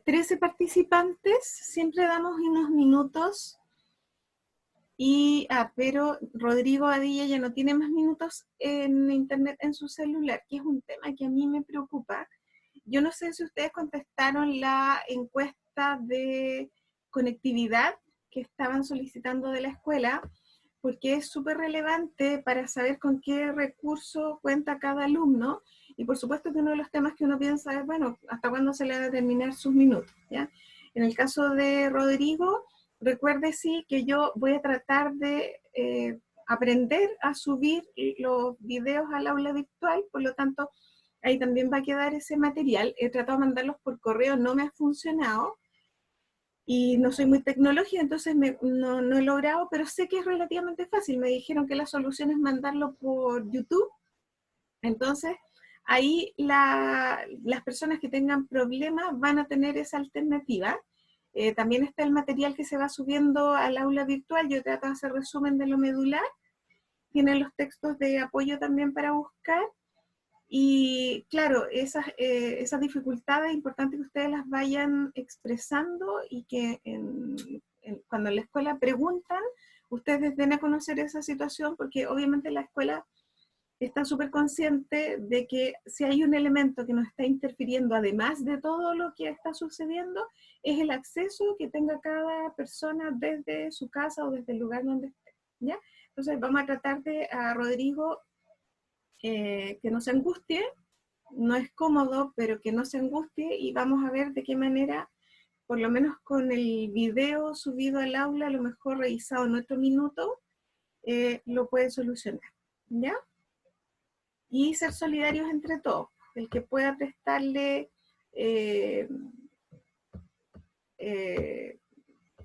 13 participantes, siempre damos unos minutos. Pero Rodrigo Badilla ya no tiene más minutos en internet en su celular, que es un tema que a mí me preocupa. Yo no sé si ustedes contestaron la encuesta de conectividad que estaban solicitando de la escuela, porque es súper relevante para saber con qué recurso cuenta cada alumno, y por supuesto que uno de los temas que uno piensa es, bueno, ¿hasta cuándo se le va a terminar sus minutos? ¿Ya? En el caso de Rodrigo, recuerde sí que yo voy a tratar de aprender a subir los videos al aula virtual, por lo tanto, ahí también va a quedar ese material. He tratado de mandarlos por correo, no me ha funcionado, y no soy muy tecnológica, entonces no he logrado, pero sé que es relativamente fácil. Me dijeron que la solución es mandarlo por YouTube, entonces ahí las personas que tengan problemas van a tener esa alternativa. También está el material que se va subiendo al aula virtual. Yo trato de hacer resumen de lo medular. Tienen los textos de apoyo también para buscar. Y claro, esas dificultades es importante que ustedes las vayan expresando, y que cuando en la escuela preguntan, ustedes den a conocer esa situación, porque obviamente la escuela está súper consciente de que si hay un elemento que nos está interfiriendo, además de todo lo que está sucediendo, es el acceso que tenga cada persona desde su casa o desde el lugar donde esté, ¿ya? Entonces vamos a tratar a Rodrigo, que no se angustie, no es cómodo, pero que no se angustie, y vamos a ver de qué manera, por lo menos con el video subido al aula, a lo mejor revisado en otro minuto, lo puede solucionar, ¿ya? Y ser solidarios entre todos. El que pueda prestarle eh,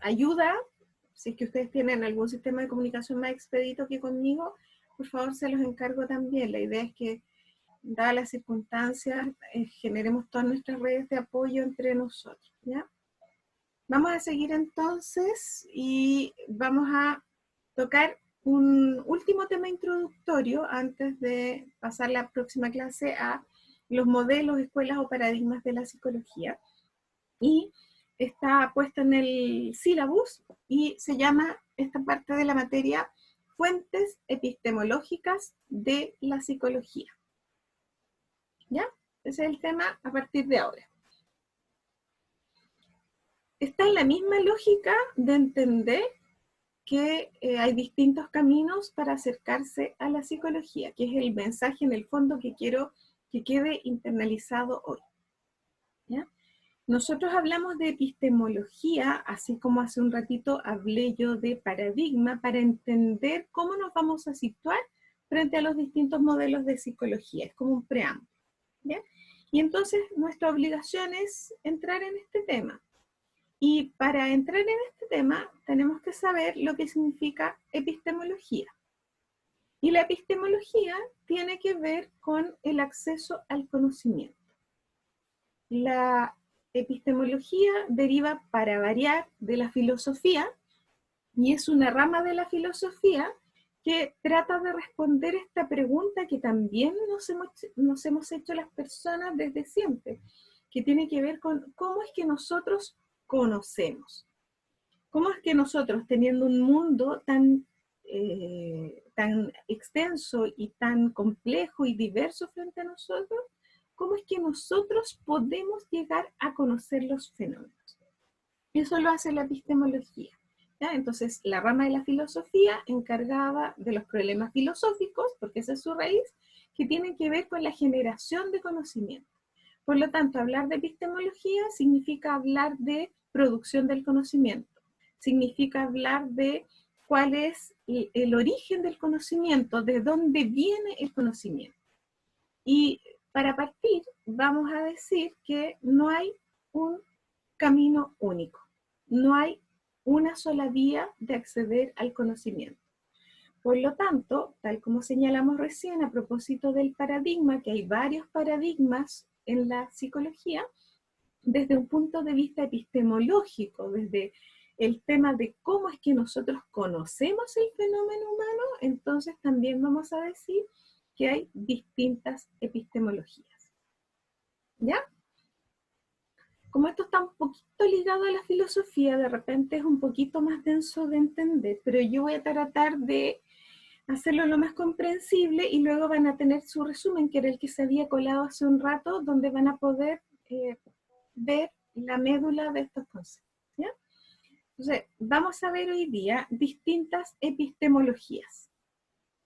ayuda, si es que ustedes tienen algún sistema de comunicación más expedito que conmigo, por favor se los encargo también. La idea es que, dadas las circunstancias, generemos todas nuestras redes de apoyo entre nosotros, ¿ya? Vamos a seguir entonces y vamos a tocar un último tema introductorio antes de pasar la próxima clase a los modelos, escuelas o paradigmas de la psicología. Y está puesto en el sílabus y se llama esta parte de la materia Fuentes epistemológicas de la psicología. ¿Ya? Ese es el tema a partir de ahora. Está en la misma lógica de entender que hay distintos caminos para acercarse a la psicología, que es el mensaje en el fondo que quiero que quede internalizado hoy, ¿ya? Nosotros hablamos de epistemología, así como hace un ratito hablé yo de paradigma, para entender cómo nos vamos a situar frente a los distintos modelos de psicología. Es como un preámbulo, ¿ya? Y entonces nuestra obligación es entrar en este tema. Y para entrar en este tema tenemos que saber lo que significa epistemología. Y la epistemología tiene que ver con el acceso al conocimiento. La epistemología deriva, para variar, de la filosofía, y es una rama de la filosofía que trata de responder esta pregunta que también nos hemos hecho las personas desde siempre, que tiene que ver con cómo es que nosotros conocemos. ¿Cómo es que nosotros, teniendo un mundo tan extenso y tan complejo y diverso frente a nosotros, cómo es que nosotros podemos llegar a conocer los fenómenos? Eso lo hace la epistemología, ¿ya? Entonces, la rama de la filosofía encargada de los problemas filosóficos, porque esa es su raíz, que tienen que ver con la generación de conocimiento. Por lo tanto, hablar de epistemología significa hablar de producción del conocimiento, significa hablar de cuál es el origen del conocimiento, de dónde viene el conocimiento. Y para partir, vamos a decir que no hay un camino único, no hay una sola vía de acceder al conocimiento. Por lo tanto, tal como señalamos recién a propósito del paradigma, que hay varios paradigmas en la psicología, desde un punto de vista epistemológico, desde el tema de cómo es que nosotros conocemos el fenómeno humano, entonces también vamos a decir que hay distintas epistemologías. ¿Ya? como esto está un poquito ligado a la filosofía, de repente es un poquito más denso de entender, pero yo voy a tratar de hacerlo lo más comprensible y luego van a tener su resumen, que era el que se había colado hace un rato, donde van a poder ver la médula de estos conceptos, ¿ya? Entonces, vamos a ver hoy día distintas epistemologías,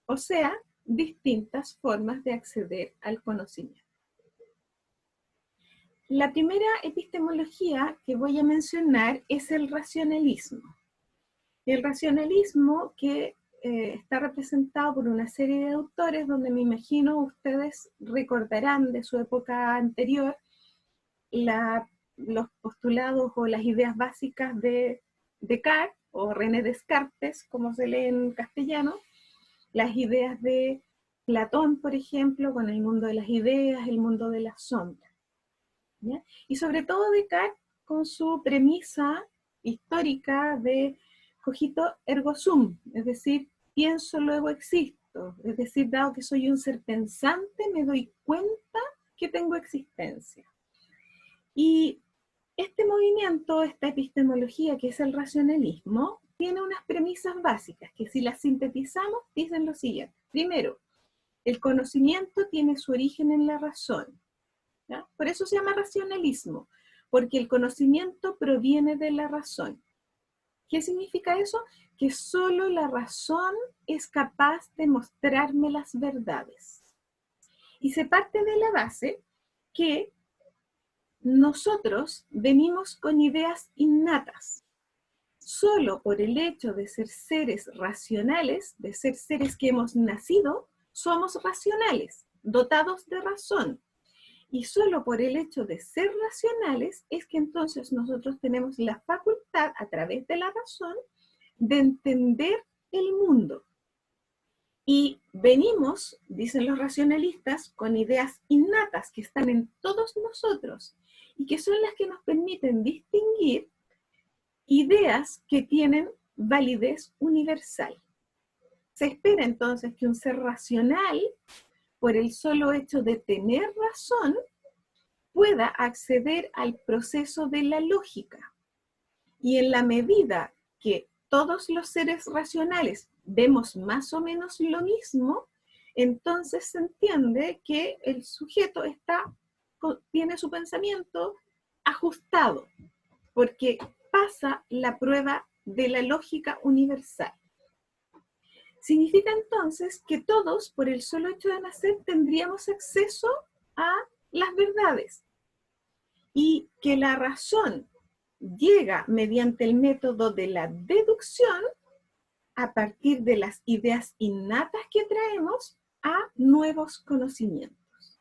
o sea, distintas formas de acceder al conocimiento. La primera epistemología que voy a mencionar es el racionalismo. El racionalismo que está representado por una serie de autores donde me imagino ustedes recordarán de su época anterior los postulados o las ideas básicas de Descartes, o René Descartes, como se lee en castellano, las ideas de Platón, por ejemplo, con el mundo de las ideas, el mundo de las sombras, ¿ya? Y sobre todo Descartes con su premisa histórica de cogito ergo sum, es decir, pienso luego existo, es decir, dado que soy un ser pensante, me doy cuenta que tengo existencia. Y este movimiento, esta epistemología que es el racionalismo, tiene unas premisas básicas que si las sintetizamos dicen lo siguiente. Primero, el conocimiento tiene su origen en la razón, ¿ya? Por eso se llama racionalismo, porque el conocimiento proviene de la razón. ¿Qué significa eso? Que solo la razón es capaz de mostrarme las verdades. Y se parte de la base que nosotros venimos con ideas innatas. Solo por el hecho de ser seres racionales, de ser seres que hemos nacido, somos racionales, dotados de razón. Y solo por el hecho de ser racionales es que entonces nosotros tenemos la facultad, a través de la razón, de entender el mundo. Y venimos, dicen los racionalistas, con ideas innatas que están en todos nosotros y que son las que nos permiten distinguir ideas que tienen validez universal. Se espera entonces que un ser racional, por el solo hecho de tener razón, pueda acceder al proceso de la lógica. Y en la medida que todos los seres racionales vemos más o menos lo mismo, entonces se entiende que el sujeto tiene su pensamiento ajustado, porque pasa la prueba de la lógica universal. Significa entonces que todos, por el solo hecho de nacer, tendríamos acceso a las verdades, y que la razón llega mediante el método de la deducción a partir de las ideas innatas que traemos a nuevos conocimientos.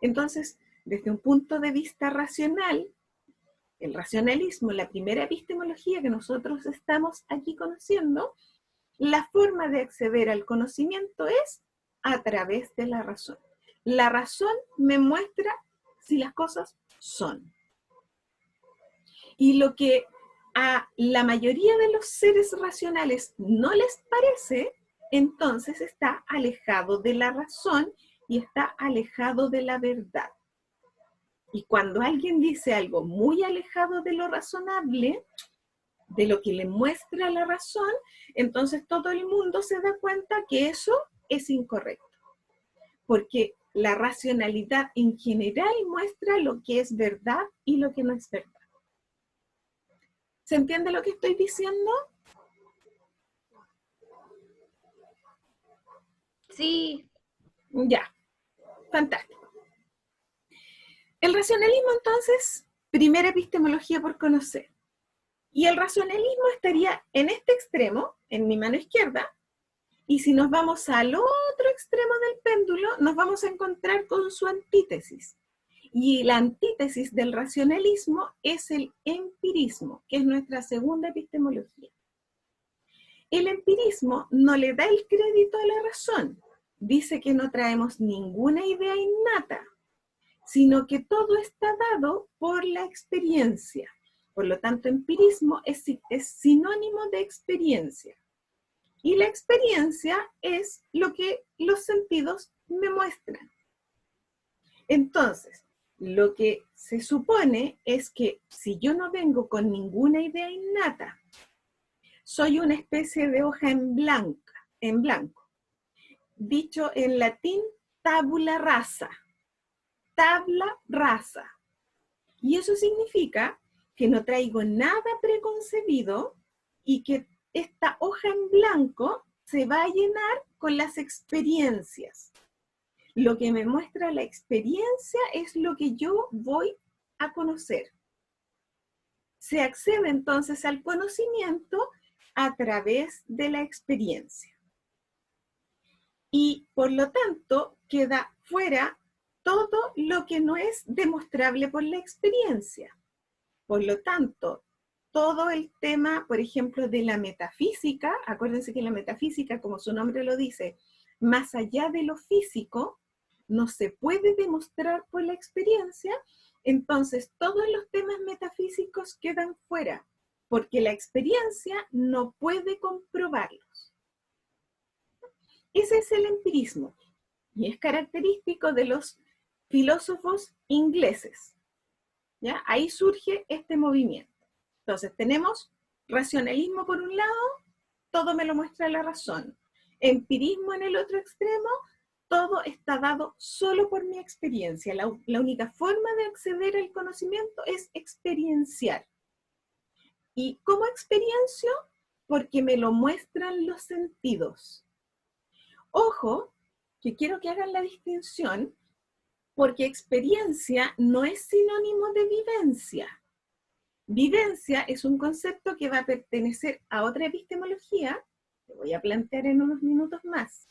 Entonces, desde un punto de vista racional, el racionalismo, la primera epistemología que nosotros estamos aquí conociendo, la forma de acceder al conocimiento es a través de la razón. La razón me muestra si las cosas son. Y lo que a la mayoría de los seres racionales no les parece, entonces está alejado de la razón y está alejado de la verdad. Y cuando alguien dice algo muy alejado de lo razonable, de lo que le muestra la razón, entonces todo el mundo se da cuenta que eso es incorrecto. Porque la racionalidad en general muestra lo que es verdad y lo que no es verdad. ¿Se entiende lo que estoy diciendo? Sí. Ya, fantástico. El racionalismo, entonces, primera epistemología por conocer. Y el racionalismo estaría en este extremo, en mi mano izquierda, y si nos vamos al otro extremo del péndulo, nos vamos a encontrar con su antítesis. Y la antítesis del racionalismo es el empirismo, que es nuestra segunda epistemología. El empirismo no le da el crédito a la razón, dice que no traemos ninguna idea innata, sino que todo está dado por la experiencia. Por lo tanto, empirismo es sinónimo de experiencia. Y la experiencia es lo que los sentidos me muestran. Entonces, Lo que se supone es que si yo no vengo con ninguna idea innata, soy una especie de hoja en blanco. Dicho en latín, tabula rasa. Tabla rasa. Y eso significa que no traigo nada preconcebido y que esta hoja en blanco se va a llenar con las experiencias. Lo que me muestra la experiencia es lo que yo voy a conocer. Se accede entonces al conocimiento a través de la experiencia. Y por lo tanto queda fuera todo lo que no es demostrable por la experiencia. Por lo tanto, todo el tema, por ejemplo, de la metafísica, acuérdense que la metafísica, como su nombre lo dice, más allá de lo físico, no se puede demostrar por la experiencia, entonces todos los temas metafísicos quedan fuera, porque la experiencia no puede comprobarlos. Ese es el empirismo, y es característico de los filósofos ingleses. ¿Ya? Ahí surge este movimiento. Entonces tenemos racionalismo por un lado, todo me lo muestra la razón. Empirismo en el otro extremo, todo está dado solo por mi experiencia. La única forma de acceder al conocimiento es experienciar. ¿Y cómo experiencio? Porque me lo muestran los sentidos. Ojo, que quiero que hagan la distinción, porque experiencia no es sinónimo de vivencia. Vivencia es un concepto que va a pertenecer a otra epistemología, que voy a plantear en unos minutos más.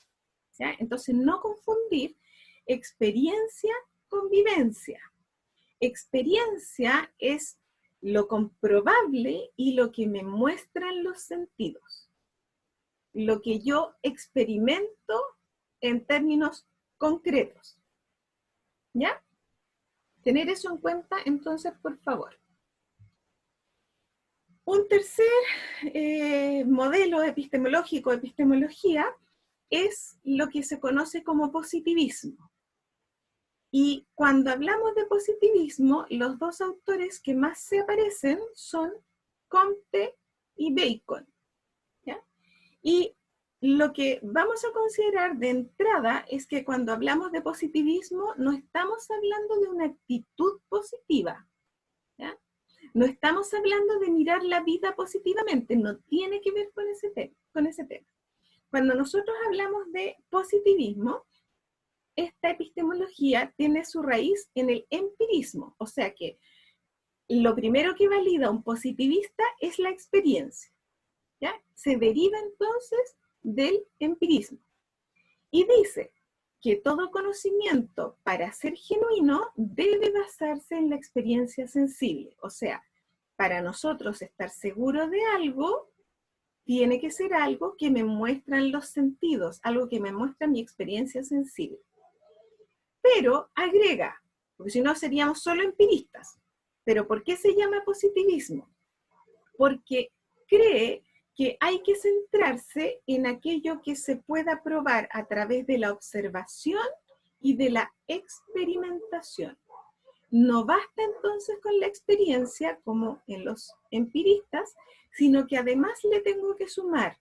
¿Ya? Entonces, no confundir experiencia con vivencia. Experiencia es lo comprobable y lo que me muestran los sentidos. Lo que yo experimento en términos concretos. ¿Ya? Tener eso en cuenta, entonces, por favor. Un tercer modelo epistemológico, epistemología, es lo que se conoce como positivismo. Y cuando hablamos de positivismo, los dos autores que más se aparecen son Comte y Bacon. ¿Ya? Y lo que vamos a considerar de entrada es que cuando hablamos de positivismo no estamos hablando de una actitud positiva. ¿Ya? No estamos hablando de mirar la vida positivamente, no tiene que ver con ese tema. Cuando nosotros hablamos de positivismo, esta epistemología tiene su raíz en el empirismo, o sea que lo primero que valida un positivista es la experiencia. ¿Ya? Se deriva entonces del empirismo. Y dice que todo conocimiento, para ser genuino, debe basarse en la experiencia sensible. O sea, para nosotros estar seguros de algo, tiene que ser algo que me muestran los sentidos, algo que me muestra mi experiencia sensible. Pero agrega, porque si no seríamos solo empiristas. ¿Pero por qué se llama positivismo? Porque cree que hay que centrarse en aquello que se pueda probar a través de la observación y de la experimentación. No basta entonces con la experiencia, como en los empiristas, sino que además le tengo que sumar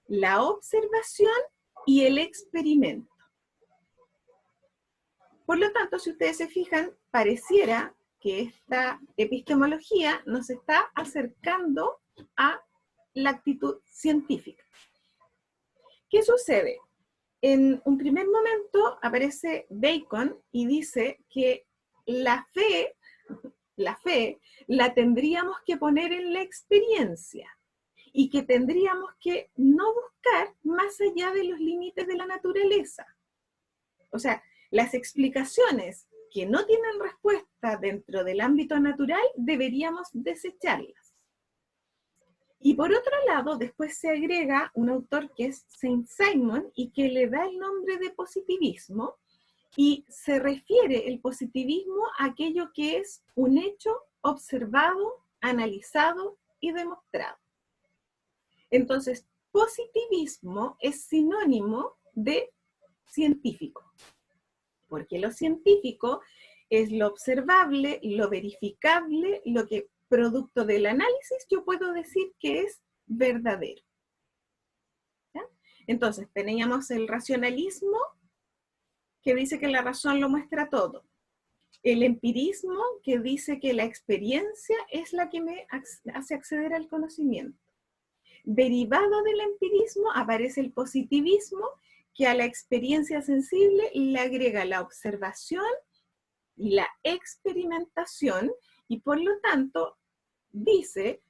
la observación y el experimento. Por lo tanto, si ustedes se fijan, pareciera que esta epistemología nos está acercando a la actitud científica. ¿Qué sucede? En un primer momento aparece Bacon y dice que la fe la tendríamos que poner en la experiencia y que tendríamos que no buscar más allá de los límites de la naturaleza. O sea, las explicaciones que no tienen respuesta dentro del ámbito natural deberíamos desecharlas. Y por otro lado, después se agrega un autor que es Saint-Simon y que le da el nombre de positivismo y se refiere el positivismo a aquello que es un hecho observado, analizado y demostrado. Entonces, positivismo es sinónimo de científico, porque lo científico Es lo observable, lo verificable, lo que producto del análisis yo puedo decir que es verdadero. ¿Ya? Entonces, teníamos el racionalismo que dice que la razón lo muestra todo. El empirismo que dice que la experiencia es la que me hace acceder al conocimiento. Derivado del empirismo aparece el positivismo, que a la experiencia sensible le agrega la observación y la experimentación, y por lo tanto dice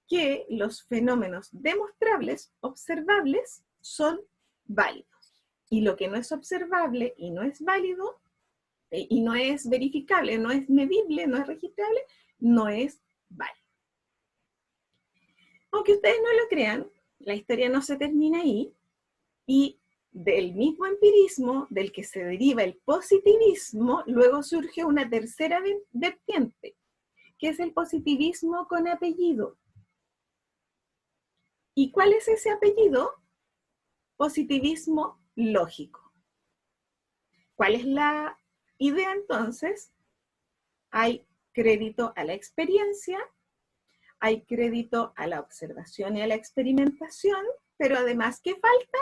que los fenómenos demostrables, observables, son válidos. Y lo que no es observable y no es válido, y no es verificable, no es medible, no es registrable, no es válido. Aunque ustedes no lo crean, la historia no se termina ahí, y del mismo empirismo, del que se deriva el positivismo, luego surge una tercera vertiente, que es el positivismo con apellido. ¿Y cuál es ese apellido? Positivismo lógico. ¿Cuál es la idea entonces? Hay crédito a la experiencia, hay crédito a la observación y a la experimentación, pero además, ¿qué falta?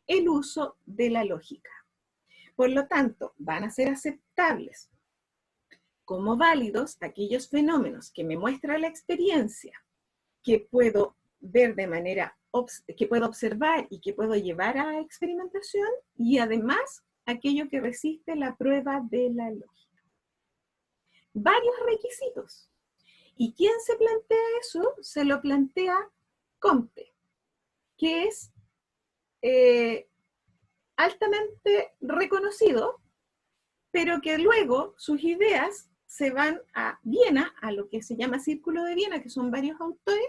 El uso de la lógica. Por lo tanto, van a ser aceptables como válidos aquellos fenómenos que me muestra la experiencia, que puedo ver de manera, que puedo observar y que puedo llevar a experimentación, y además aquello que resiste la prueba de la lógica. Varios requisitos. ¿Y quién se plantea eso? Se lo plantea Comte, que es altamente reconocido, pero que luego sus ideas se van a Viena, a lo que se llama Círculo de Viena, que son varios autores,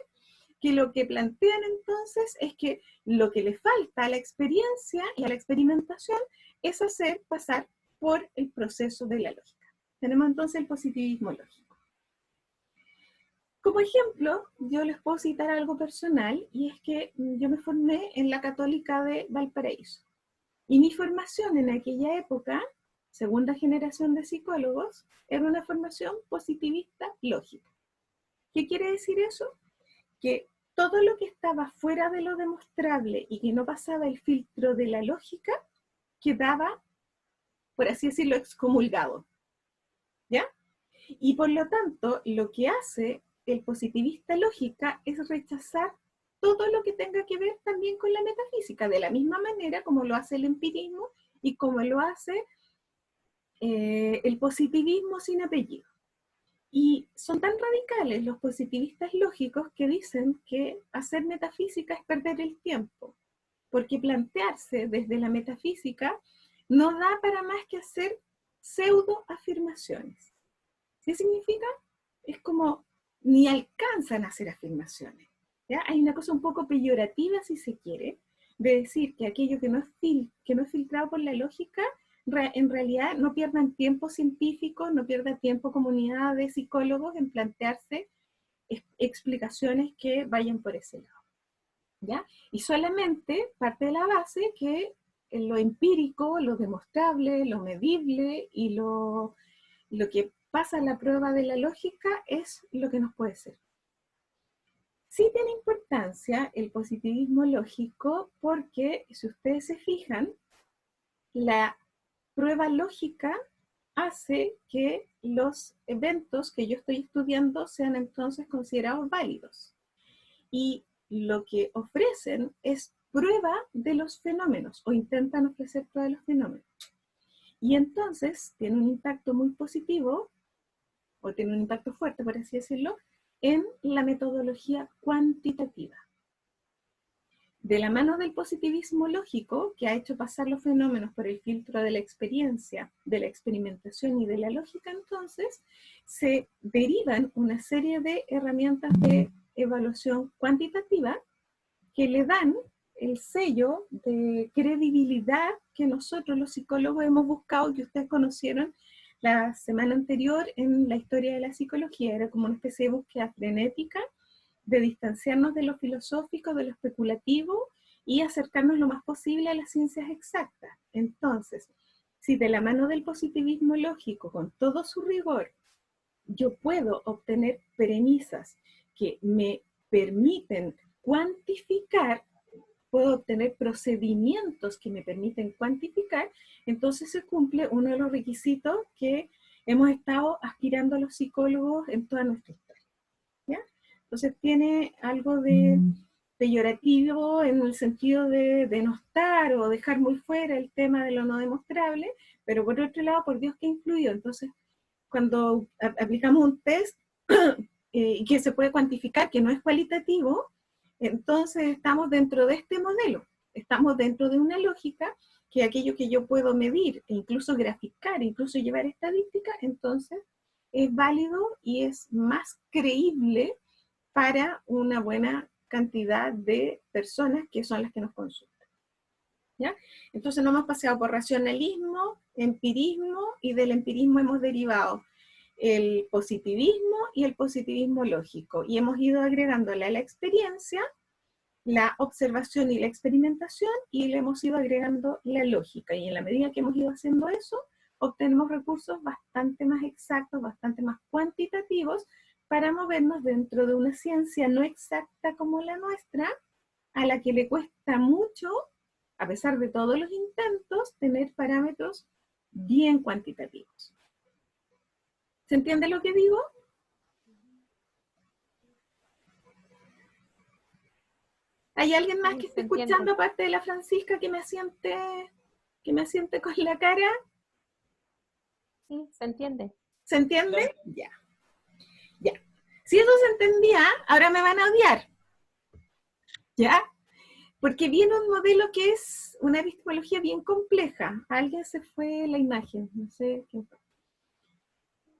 que lo que plantean entonces es que lo que le falta a la experiencia y a la experimentación es hacer pasar por el proceso de la lógica. Tenemos entonces el positivismo lógico. Como ejemplo, yo les puedo citar algo personal, y es que yo me formé en la Católica de Valparaíso. Y mi formación en aquella época, segunda generación de psicólogos, era una formación positivista lógica. ¿Qué quiere decir eso? Que todo lo que estaba fuera de lo demostrable y que no pasaba el filtro de la lógica, quedaba, por así decirlo, excomulgado. ¿Ya? Y por lo tanto, lo que hace el positivista lógica es rechazar todo lo que tenga que ver también con la metafísica, de la misma manera como lo hace el empirismo y como lo hace el positivismo sin apellido. Y son tan radicales los positivistas lógicos que dicen que hacer metafísica es perder el tiempo, porque plantearse desde la metafísica no da para más que hacer pseudoafirmaciones. ¿Qué significa? Es como ni alcanzan a hacer afirmaciones. ¿Ya? Hay una cosa un poco peyorativa, si se quiere, de decir que aquello que no es filtrado por la lógica, en realidad no pierdan tiempo científicos, no pierda tiempo comunidad de psicólogos en plantearse explicaciones que vayan por ese lado. ¿Ya? Y solamente parte de la base que lo empírico, lo demostrable, lo medible y lo que pasa en la prueba de la lógica es lo que nos puede ser. Sí tiene importancia el positivismo lógico porque, si ustedes se fijan, la prueba lógica hace que los eventos que yo estoy estudiando sean entonces considerados válidos. Y lo que ofrecen es prueba de los fenómenos, o intentan ofrecer prueba de los fenómenos. Y entonces tiene un impacto muy positivo, o tiene un impacto fuerte, por así decirlo, en la metodología cuantitativa. De la mano del positivismo lógico, que ha hecho pasar los fenómenos por el filtro de la experiencia, de la experimentación y de la lógica, entonces, se derivan una serie de herramientas de evaluación cuantitativa que le dan el sello de credibilidad que nosotros los psicólogos hemos buscado, que ustedes conocieron la semana anterior en la historia de la psicología. Era como una especie de búsqueda frenética de distanciarnos de lo filosófico, de lo especulativo, y acercarnos lo más posible a las ciencias exactas. Entonces, si de la mano del positivismo lógico, con todo su rigor, yo puedo obtener premisas que me permiten cuantificar, puedo obtener procedimientos que me permiten cuantificar, entonces se cumple uno de los requisitos que hemos estado aspirando a los psicólogos en toda nuestra historia, ¿ya? Entonces tiene algo de peyorativo en el sentido de denostar o dejar muy fuera el tema de lo no demostrable, pero por otro lado, por Dios que influyó. Entonces, cuando aplicamos un test que se puede cuantificar, que no es cualitativo, entonces estamos dentro de este modelo, estamos dentro de una lógica que aquello que yo puedo medir, e incluso graficar, incluso llevar estadística, entonces es válido y es más creíble para una buena cantidad de personas que son las que nos consultan, ¿ya? Entonces nos hemos paseado por racionalismo, empirismo, y del empirismo hemos derivado el positivismo y el positivismo lógico, y hemos ido agregándole a la experiencia la observación y la experimentación, y le hemos ido agregando la lógica, y en la medida que hemos ido haciendo eso, obtenemos recursos bastante más exactos, bastante más cuantitativos, para movernos dentro de una ciencia no exacta como la nuestra, a la que le cuesta mucho, a pesar de todos los intentos, tener parámetros bien cuantitativos. ¿Se entiende lo que digo? ¿Hay alguien más que esté escuchando, aparte de la Francisca, que me asiente con la cara? Sí, se entiende. ¿Se entiende? Ya. Ya. Si eso se entendía, ahora me van a odiar. ¿Ya? Porque viene un modelo que es una epistemología bien compleja. A alguien se fue la imagen, no sé quién fue.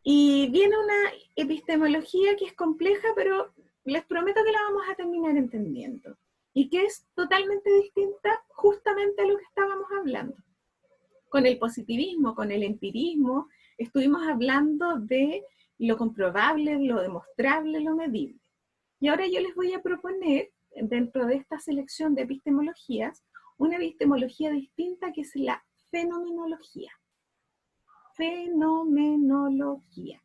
Y viene una epistemología que es compleja, pero les prometo que la vamos a terminar entendiendo. Y que es totalmente distinta justamente a lo que estábamos hablando. Con el positivismo, con el empirismo, estuvimos hablando de lo comprobable, lo demostrable, lo medible. Y ahora yo les voy a proponer, dentro de esta selección de epistemologías, una epistemología distinta, que es la fenomenología. Fenomenología.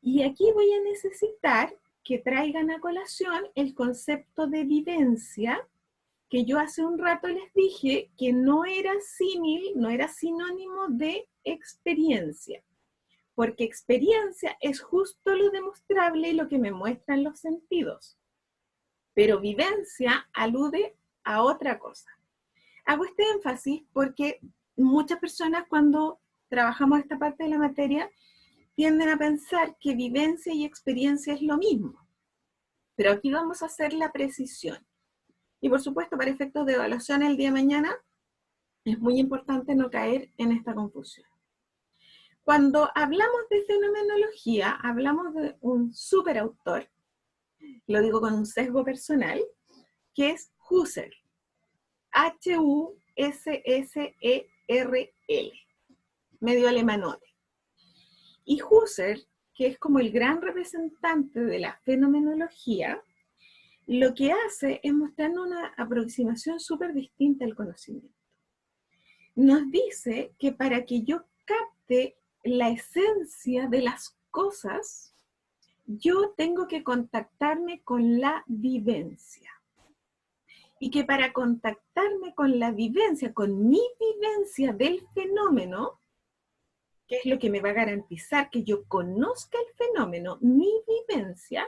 Y aquí voy a necesitar que traigan a colación el concepto de vivencia, que yo hace un rato les dije que no era símil, no era sinónimo de experiencia, porque experiencia es justo lo demostrable y lo que me muestran los sentidos, pero vivencia alude a otra cosa. Hago este énfasis porque muchas personas, cuando trabajamos esta parte de la materia, tienden a pensar que vivencia y experiencia es lo mismo, pero aquí vamos a hacer la precisión. Y por supuesto, para efectos de evaluación el día de mañana, es muy importante no caer en esta confusión. Cuando hablamos de fenomenología, hablamos de un superautor, lo digo con un sesgo personal, que es Husserl. H-U-S-S-E-R-L, medio alemanote. Y Husserl, que es como el gran representante de la fenomenología, lo que hace es mostrarnos una aproximación súper distinta al conocimiento. Nos dice que para que yo capte la esencia de las cosas, yo tengo que contactarme con la vivencia. Y que para contactarme con la vivencia, con mi vivencia del fenómeno, que es lo que me va a garantizar que yo conozca el fenómeno, mi vivencia,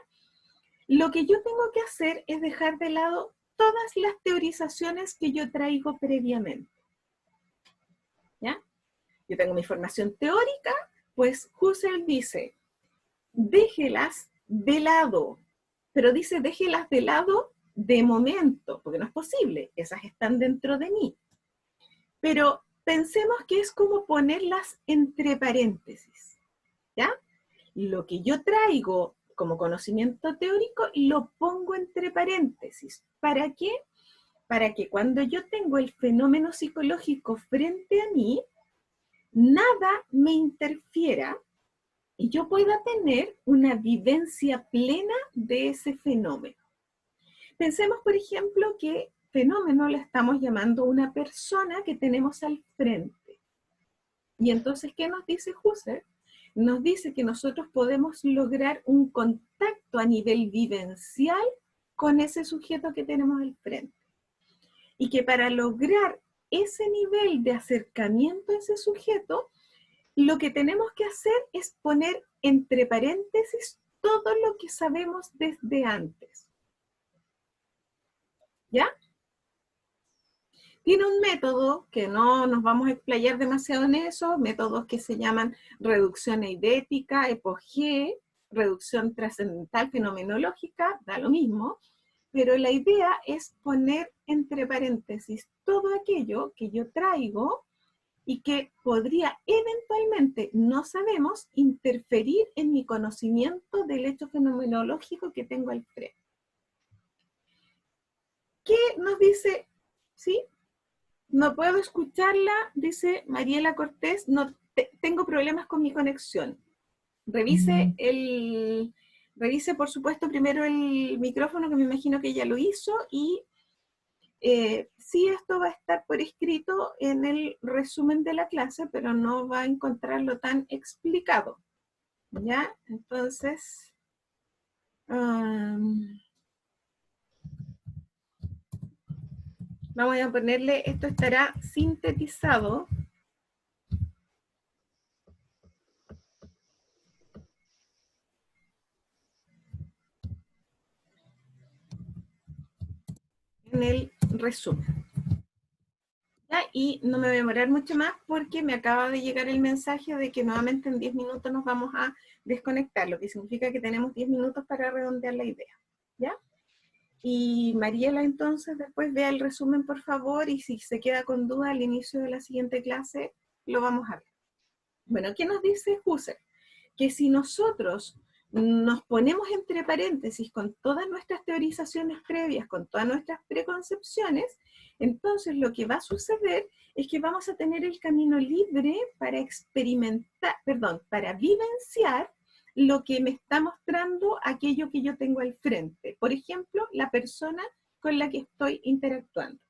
lo que yo tengo que hacer es dejar de lado todas las teorizaciones que yo traigo previamente. ¿Ya? Yo tengo mi formación teórica, pues Husserl dice, déjelas de lado, pero dice déjelas de lado de momento, porque no es posible, esas están dentro de mí. Pero pensemos que es como ponerlas entre paréntesis, ¿ya? Lo que yo traigo como conocimiento teórico lo pongo entre paréntesis. ¿Para qué? Para que cuando yo tengo el fenómeno psicológico frente a mí, nada me interfiera y yo pueda tener una vivencia plena de ese fenómeno. Pensemos, por ejemplo, que fenómeno le estamos llamando una persona que tenemos al frente. Y entonces, ¿qué nos dice Husserl? Nos dice que nosotros podemos lograr un contacto a nivel vivencial con ese sujeto que tenemos al frente. Y que para lograr ese nivel de acercamiento a ese sujeto, lo que tenemos que hacer es poner entre paréntesis todo lo que sabemos desde antes. ¿Ya? Tiene un método que no nos vamos a explayar demasiado en eso, métodos que se llaman reducción eidética, epogé, reducción trascendental fenomenológica, da lo mismo, pero la idea es poner entre paréntesis todo aquello que yo traigo y que podría eventualmente, no sabemos, interferir en mi conocimiento del hecho fenomenológico que tengo al frente. ¿Qué nos dice? ¿Sí? No puedo escucharla, dice Mariela Cortés, no tengo problemas con mi conexión. Revise por supuesto primero el micrófono, que me imagino que ya lo hizo, y sí, esto va a estar por escrito en el resumen de la clase, pero no va a encontrarlo tan explicado. ¿Ya? Entonces, vamos a ponerle, esto estará sintetizado en el resumen. ¿Ya? Y no me voy a demorar mucho más porque me acaba de llegar el mensaje de que nuevamente en 10 minutos nos vamos a desconectar, lo que significa que tenemos 10 minutos para redondear la idea. ¿Ya? Y Mariela, entonces, después vea el resumen, por favor, y si se queda con duda al inicio de la siguiente clase, lo vamos a ver. Bueno, ¿qué nos dice Husserl? Que si nosotros nos ponemos entre paréntesis con todas nuestras teorizaciones previas, con todas nuestras preconcepciones, entonces lo que va a suceder es que vamos a tener el camino libre para experimentar, para vivenciar lo que me está mostrando aquello que yo tengo al frente. Por ejemplo, la persona con la que estoy interactuando.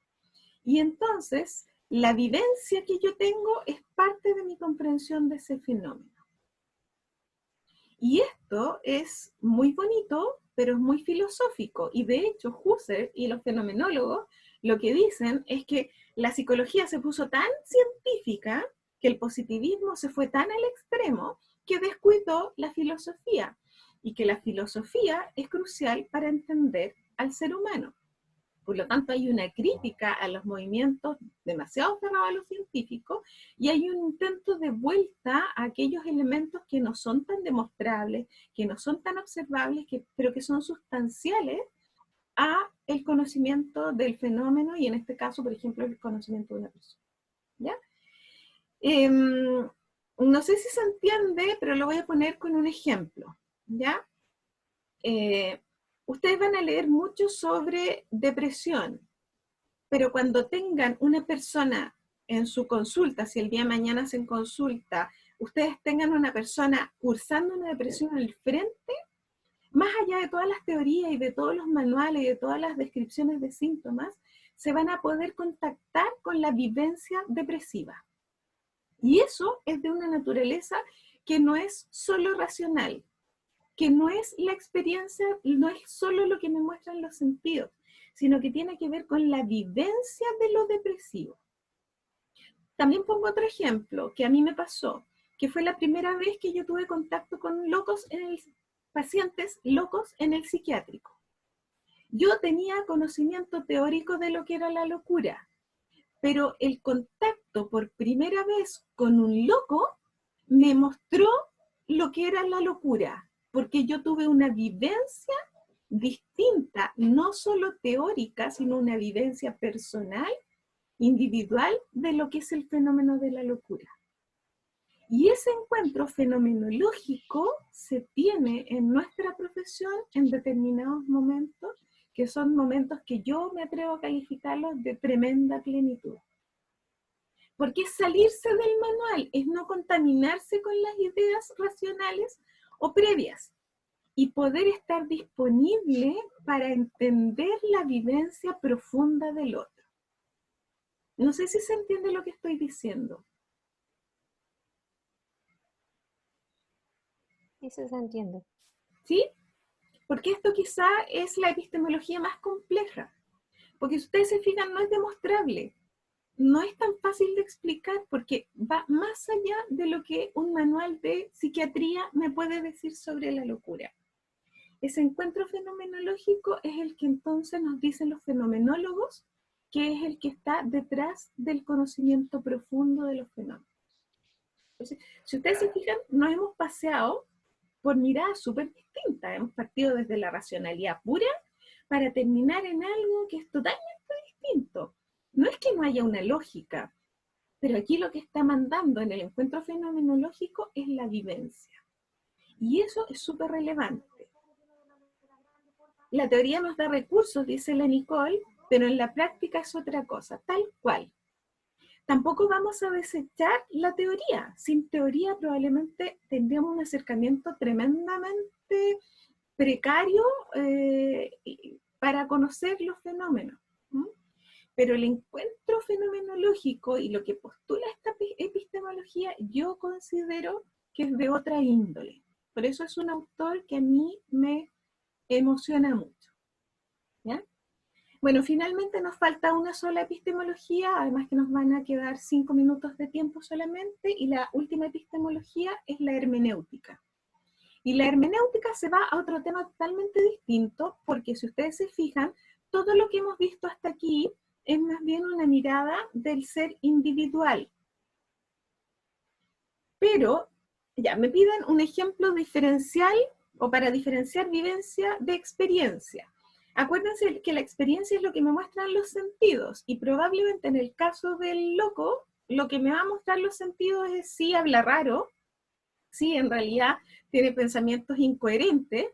Y entonces, la vivencia que yo tengo es parte de mi comprensión de ese fenómeno. Y esto es muy bonito, pero es muy filosófico. Y de hecho, Husserl y los fenomenólogos lo que dicen es que la psicología se puso tan científica, que el positivismo se fue tan al extremo, que descuidó la filosofía. Y que la filosofía es crucial para entender al ser humano. Por lo tanto, hay una crítica a los movimientos demasiado cerrados a lo científico y hay un intento de vuelta a aquellos elementos que no son tan demostrables, que no son tan observables, pero que son sustanciales a el conocimiento del fenómeno y en este caso, por ejemplo, el conocimiento de una persona. ¿Ya? No sé si se entiende, pero lo voy a poner con un ejemplo. ¿Ya? Ustedes van a leer mucho sobre depresión, pero cuando tengan una persona en su consulta, si el día de mañana hacen consulta, ustedes tengan una persona cursando una depresión al frente, más allá de todas las teorías y de todos los manuales y de todas las descripciones de síntomas, se van a poder contactar con la vivencia depresiva. Y eso es de una naturaleza que no es solo racional, que no es la experiencia, no es solo lo que me muestran los sentidos, sino que tiene que ver con la vivencia de lo depresivo. También pongo otro ejemplo que a mí me pasó, que fue la primera vez que yo tuve contacto con pacientes locos en el psiquiátrico. Yo tenía conocimiento teórico de lo que era la locura, pero el contacto por primera vez con un loco me mostró lo que era la locura, porque yo tuve una vivencia distinta, no solo teórica, sino una vivencia personal, individual, de lo que es el fenómeno de la locura. Y ese encuentro fenomenológico se tiene en nuestra profesión en determinados momentos, que son momentos que yo me atrevo a calificarlos de tremenda plenitud. Porque es salirse del manual, es no contaminarse con las ideas racionales o previas y poder estar disponible para entender la vivencia profunda del otro. No sé si se entiende lo que estoy diciendo. Sí, sí se entiende. ¿Sí? Porque esto quizá es la epistemología más compleja. Porque si ustedes se fijan, no es demostrable. No es tan fácil de explicar porque va más allá de lo que un manual de psiquiatría me puede decir sobre la locura. Ese encuentro fenomenológico es el que entonces nos dicen los fenomenólogos, que es el que está detrás del conocimiento profundo de los fenómenos. Entonces, si ustedes se fijan, nos hemos paseado por miradas súper distintas. Hemos partido desde la racionalidad pura para terminar en algo que es totalmente distinto. No es que no haya una lógica, pero aquí lo que está mandando en el encuentro fenomenológico es la vivencia. Y eso es súper relevante. La teoría nos da recursos, dice la Nicole, pero en la práctica es otra cosa, tal cual. Tampoco vamos a desechar la teoría. Sin teoría probablemente tendríamos un acercamiento tremendamente precario para conocer los fenómenos. ¿Mm? Pero el encuentro fenomenológico y lo que postula esta epistemología, yo considero que es de otra índole. Por eso es un autor que a mí me emociona mucho. ¿Ya? Bueno, finalmente nos falta una sola epistemología, además que nos van a quedar 5 minutos de tiempo solamente, y la última epistemología es la hermenéutica. Y la hermenéutica se va a otro tema totalmente distinto, porque si ustedes se fijan, todo lo que hemos visto hasta aquí es más bien una mirada del ser individual. Pero, ya, me piden un ejemplo diferencial o para diferenciar vivencia de experiencia. Acuérdense que la experiencia es lo que me muestran los sentidos, y probablemente en el caso del loco, lo que me va a mostrar los sentidos es si habla raro, si en realidad tiene pensamientos incoherentes,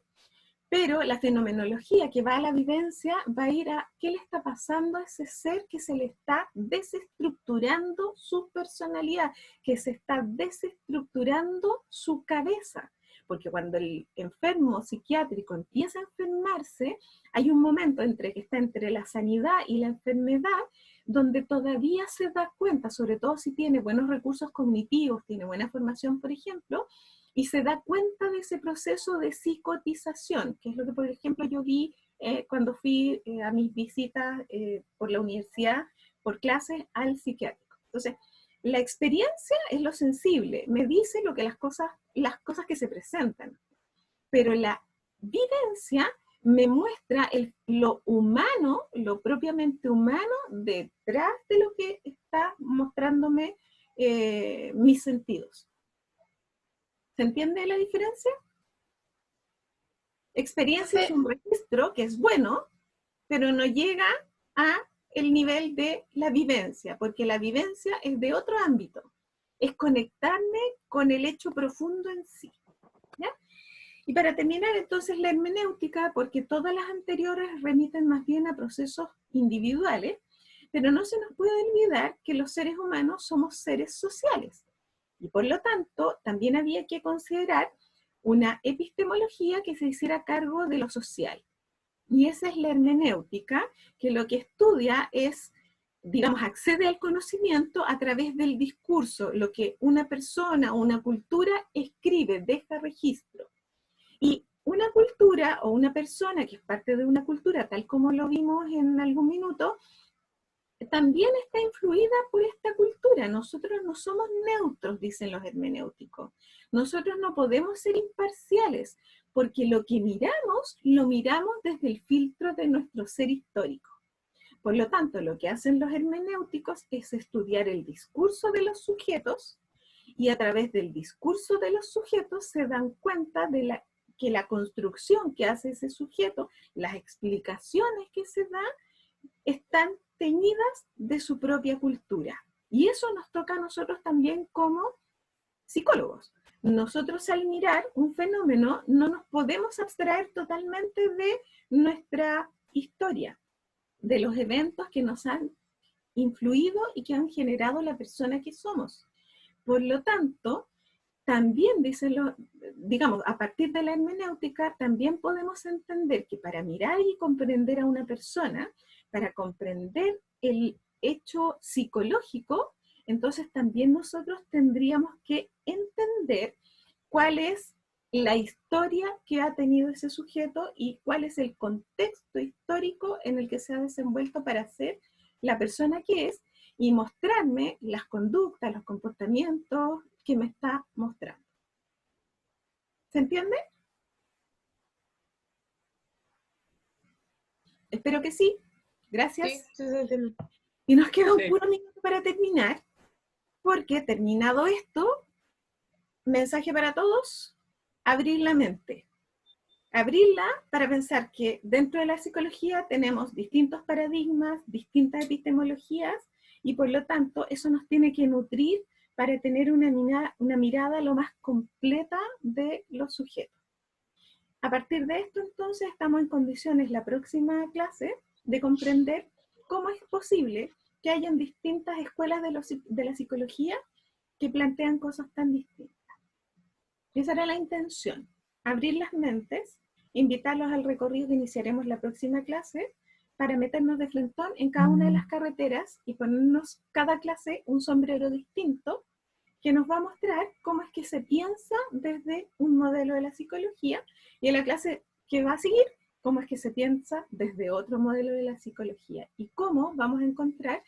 pero la fenomenología que va a la vivencia va a ir a qué le está pasando a ese ser que se le está desestructurando su personalidad, que se está desestructurando su cabeza. Porque cuando el enfermo psiquiátrico empieza a enfermarse, hay un momento entre que está entre la sanidad y la enfermedad, donde todavía se da cuenta, sobre todo si tiene buenos recursos cognitivos, tiene buena formación, por ejemplo, y se da cuenta de ese proceso de psicotización, que es lo que, por ejemplo, yo vi cuando fui a mis visitas por la universidad, por clases al psiquiátrico. Entonces, la experiencia es lo sensible, me dice lo que las cosas que se presentan, pero la vivencia me muestra lo humano, lo propiamente humano, detrás de lo que está mostrándome mis sentidos. ¿Se entiende la diferencia? Experiencia es un registro que es bueno, pero no llega a el nivel de la vivencia, porque la vivencia es de otro ámbito. Es conectarme con el hecho profundo en sí. ¿Ya? Y para terminar entonces la hermenéutica, porque todas las anteriores remiten más bien a procesos individuales, pero no se nos puede olvidar que los seres humanos somos seres sociales. Y por lo tanto, también había que considerar una epistemología que se hiciera cargo de lo social. Y esa es la hermenéutica, que lo que estudia es, digamos, accede al conocimiento a través del discurso, lo que una persona o una cultura escribe, deja registro. Y una cultura o una persona que es parte de una cultura, tal como lo vimos en algún minuto, también está influida por esta cultura. Nosotros no somos neutros, dicen los hermenéuticos. Nosotros no podemos ser imparciales, porque lo que miramos, lo miramos desde el filtro de nuestro ser histórico. Por lo tanto, lo que hacen los hermenéuticos es estudiar el discurso de los sujetos, y a través del discurso de los sujetos se dan cuenta de que la construcción que hace ese sujeto, las explicaciones que se dan, están teñidas de su propia cultura. Y eso nos toca a nosotros también como psicólogos. Nosotros al mirar un fenómeno no nos podemos abstraer totalmente de nuestra historia, de los eventos que nos han influido y que han generado la persona que somos. Por lo tanto, también dicen digamos, a partir de la hermenéutica, también podemos entender que para mirar y comprender a una persona, para comprender el hecho psicológico, entonces también nosotros tendríamos que entender cuál es la historia que ha tenido ese sujeto y cuál es el contexto histórico en el que se ha desenvuelto para ser la persona que es y mostrarme las conductas, los comportamientos que me está mostrando. ¿Se entiende? Espero que sí. Gracias. Sí, sí, se entiende. Y nos queda un Sí. puro minuto para terminar, porque terminado esto, mensaje para todos, abrir la mente. Abrirla para pensar que dentro de la psicología tenemos distintos paradigmas, distintas epistemologías, y por lo tanto eso nos tiene que nutrir para tener una mirada lo más completa de los sujetos. A partir de esto, entonces, estamos en condiciones la próxima clase de comprender cómo es posible que hayan distintas escuelas de la psicología que plantean cosas tan distintas. Esa era la intención, abrir las mentes, invitarlos al recorrido que iniciaremos la próxima clase para meternos de frentón en cada una de las carreteras y ponernos cada clase un sombrero distinto que nos va a mostrar cómo es que se piensa desde un modelo de la psicología, y en la clase que va a seguir, cómo es que se piensa desde otro modelo de la psicología y cómo vamos a encontrar